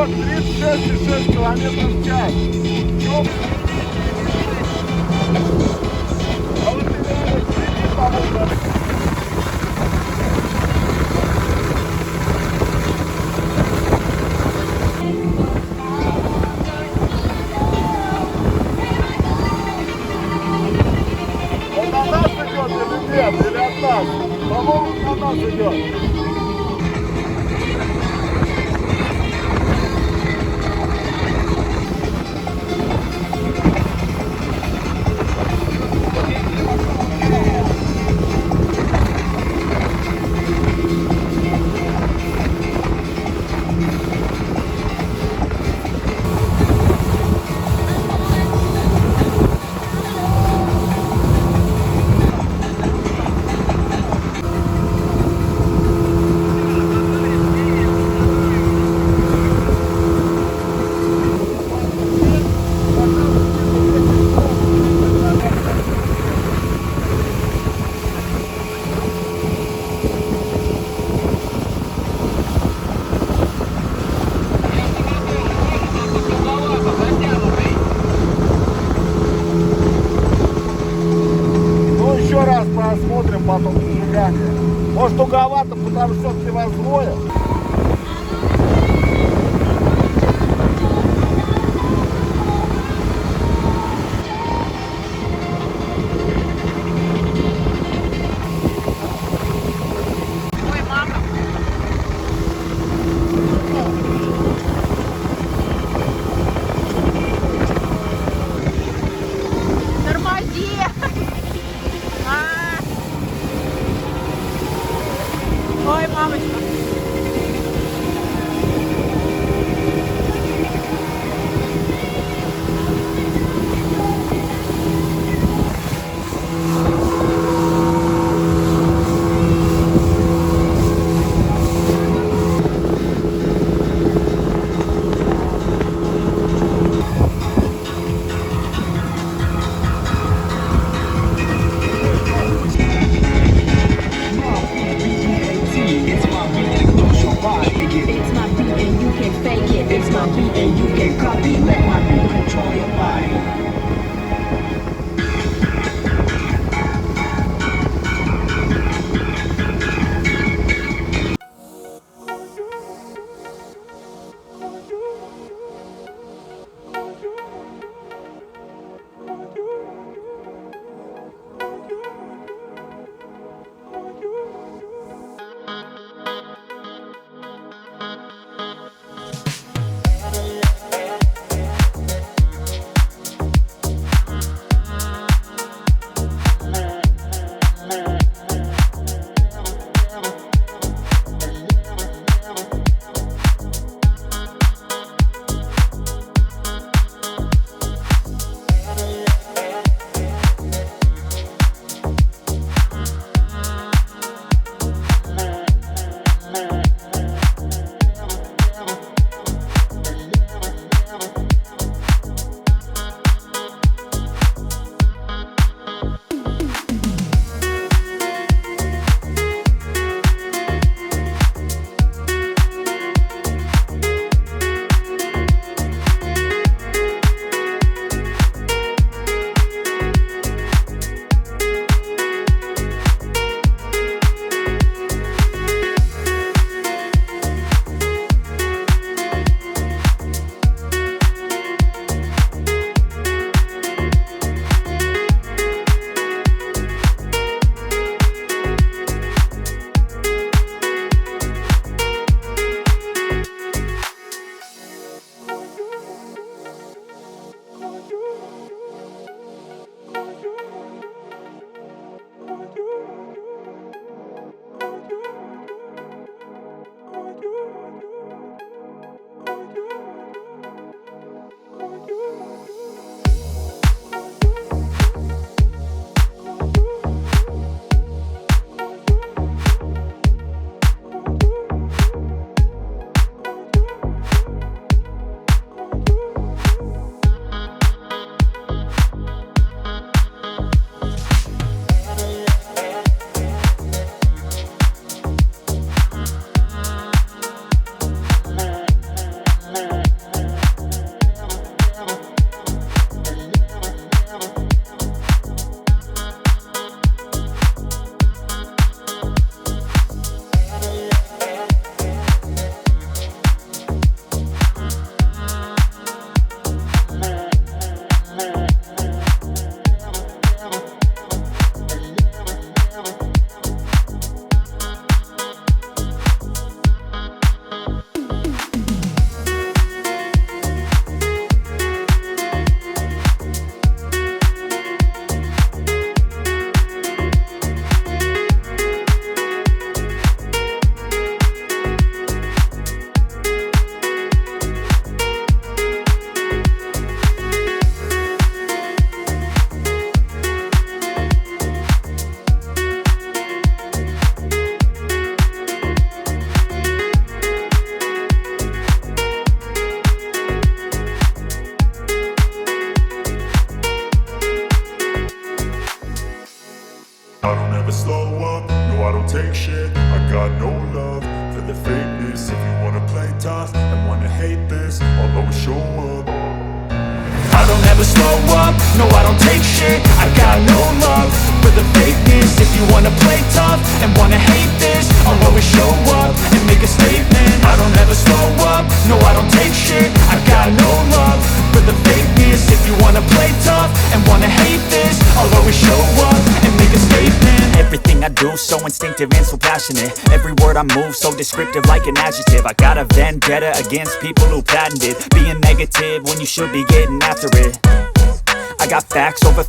Вот 36,6 километров в час. Чё? А вот ты говоришь, сиди, по-моему. Он на нас идет или нет? Или от нас? По-моему, на нас идет. Посмотрим потом зажигание. Может, туговато, потому что все вас двое. Ой, мама. Тормози. Ой, мамочка. I got no love for the fakeness. If you wanna play tough and wanna hate this, I'll always show up. I don't ever slow up, no I don't take shit. I got no love for the fakeness. If you wanna play tough and wanna hate this, I'll always show up and make a statement. I don't ever slow up, no I don't take shit. I got no love for the fakeness. If you wanna play tough and wanna hate this, I'll always show up and make a statement. Everything I do so instinctive and so passionate. Every word I move so descriptive like an adjective. I got a vendetta against people who patented being negative when you should be getting after it. I got facts over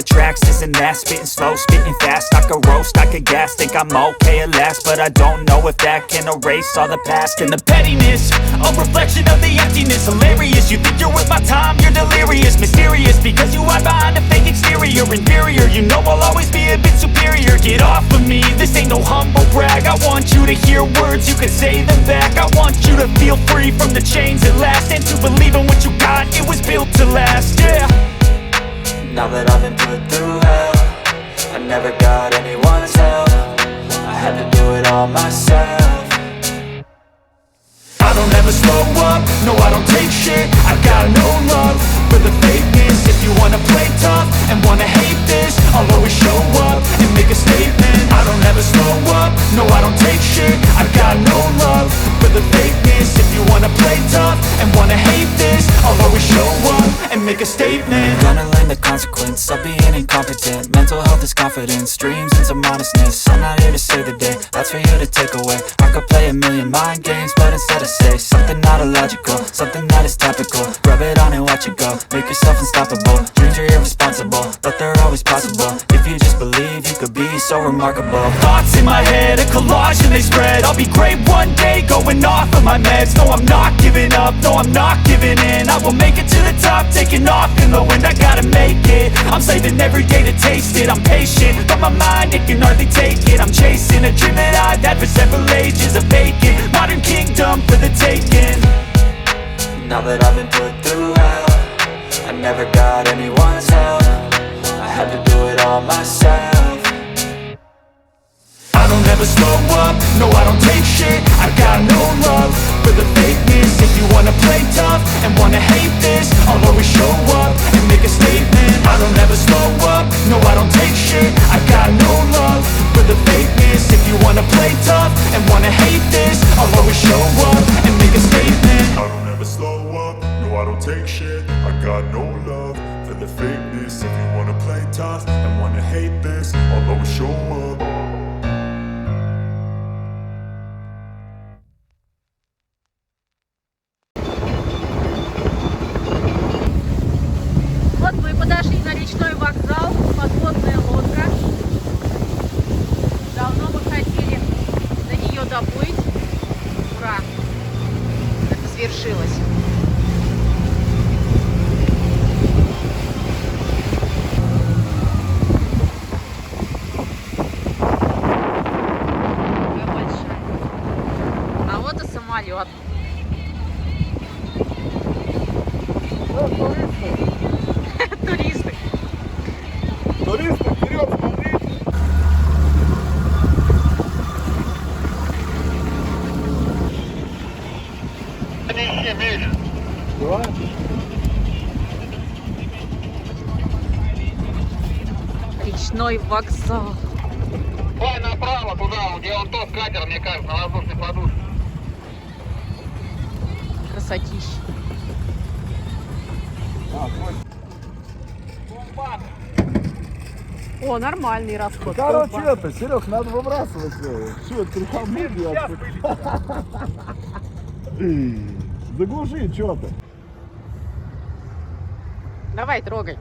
tracks, this and that. Spitting slow, spitting fast, I could roast, I could gas. Think I'm okay at last, but I don't know if that can erase all the past. And the pettiness, a reflection of the emptiness. Hilarious, you think you're worth my time, you're delirious. Mysterious, because you hide behind a fake exterior. Inferior, you know I'll always be a bit superior. Get off of me, this ain't no humble brag. I want you to hear words, you can say them back. I want you to feel free from the chains at last, and to believe in what you got, it was built to last, yeah. Now that I've been put through hell, I never got anyone's help. I had to do it all myself. I don't ever slow up, no I don't take shit. I got no love for the fakeness. If you wanna play tough and wanna hate this, I'll always show up and make a statement. I don't ever slow up, no I don't take shit. I got no love for the fakeness. If you wanna play tough and wanna hate this, I'll always show up and make a statement. Gonna learn the consequence of being incompetent. Mental health is confidence, dreams and some honestness. I'm not here to save the day, that's for you to take away. I could play a million mind games, but instead I say something not illogical, something that is topical. Rub it on and watch it go, make yourself unstoppable. Dreams are irresponsible, but they're always possible. If you just believe, you could be so remarkable. Thoughts in my head, a collage and they spread. I'll be great one day, going off of my meds. No, I'm not giving up, no, I'm not giving in. I will make it to the top, taking off in the wind. I gotta make it, I'm saving every day to taste it. I'm patient, but my mind, it can hardly take it. I'm chasing a dream that I've had for several ages. A vacant, modern kingdom for the taking. Now that I've been put through hell, I never got anyone's help. I had to do it all myself. I don't ever slow up, no I don't take shit. I got no love for the fakeness. If you wanna play tough and wanna hate this, I'll always show up and make a statement. I don't ever slow up, no I don't take shit. I got no love for the fakeness. If you wanna play tough and wanna hate this, I'll always show up and make a statement. I don't ever slow up, no I don't take shit. I got no love for the fakeness. If you wanna play tough and wanna hate this, I'll always show up. Вот мы подошли на речной вокзал, подводная лодка. Давно мы хотели до нее доплыть. Ура! Это свершилось. Такая большая. А вот и самолет. Туристы. Туристы, вперед, смотрите! Что? Речной вокзал. Давай направо туда, где он тот катер, мне кажется, на воздушной подушке. Красотища. О, нормальный расход. Короче, это, Серег, надо выбрасывать. Что это, трихомудия? Заглуши, что ты? Давай, трогай.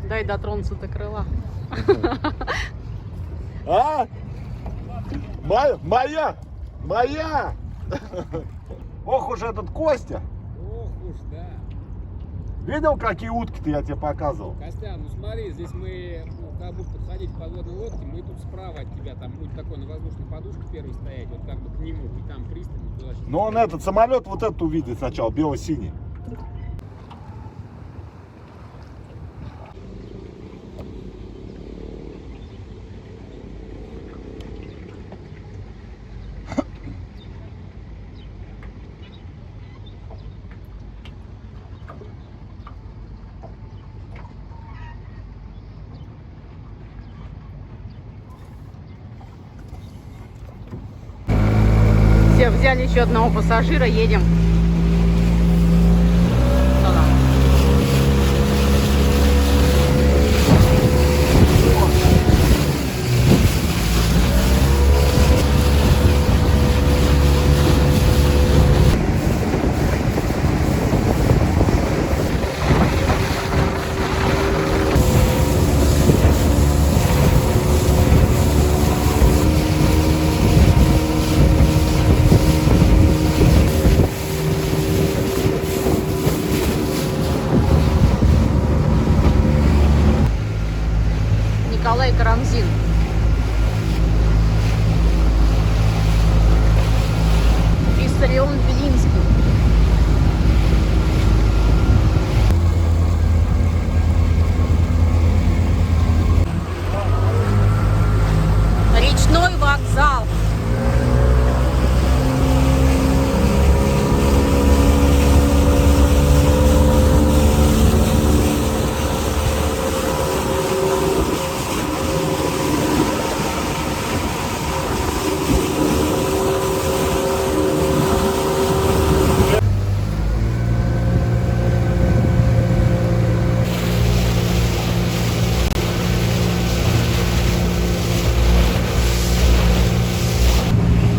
Дай дотронуться до крыла. А? Моя! Ох уж этот Костя! Ох уж, да. Видел, какие утки-то я тебе показывал? Костян, ну смотри, здесь мы, когда будешь подходить к подводной лодке, мы тут справа от тебя, там будет такой на воздушной подушке первый стоять, вот как бы к нему, и там пристань. Но он этот самолет вот этот увидит сначала, бело-синий. Все, взяли еще одного пассажира, едем. Карамзин. Виссарион Белинский. Речной вокзал.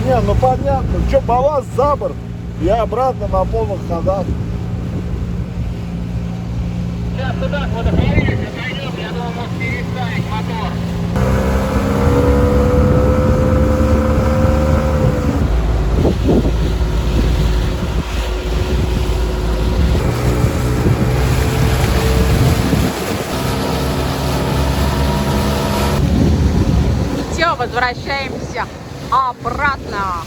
Не, ну понятно, что балласт за борт и обратно на полных ходах. Сейчас туда, к водохранилищу дойдем, я думаю, может переставить мотор. Все, возвращаемся обратно.